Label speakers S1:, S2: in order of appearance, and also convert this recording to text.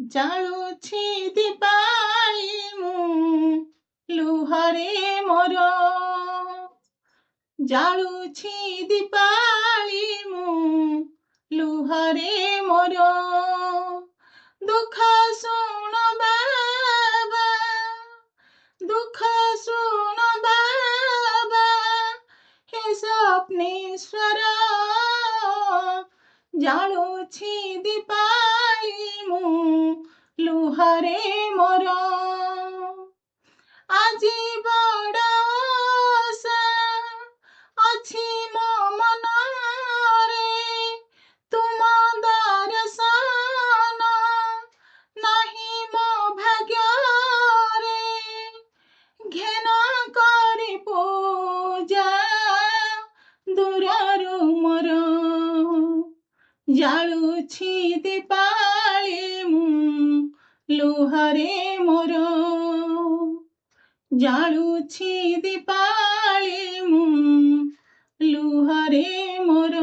S1: ଜାଳୁଛି ଦୀପାଳି ମୁଁ ଲୁହରେ ମୋର ଜାଳୁଛି ଦୀପାଳି ମୁଁ ଲୁହରେ ମୋର ଦୁଃଖ ଶୁଣ ବାବା ଦୁଃଖ ଶୁଣ ବାବା हे ସ୍ୱପ୍ନେଶ୍ୱର ଜାଳୁଛି ଦୀପାଳି ମୁଁ ଲୁହରେ ମୋର ଆଜି ବଡ଼ ଆଶା ଅଛି ମୋ ମନରେ ତୁମ ଦର୍ଶନ ନାହିଁ ମୋ ଭାଗ୍ୟରେ ଘେନ କରି ପୂଜା ଦୂରରୁ ମୋର ଜାଳୁଛି ଦୀପାଳି ମୁଁ ଲୁହରେ ମୋର ଜାଳୁଛି ଦୀପାଳି ମୁଁ ଲୁହରେ ମୋର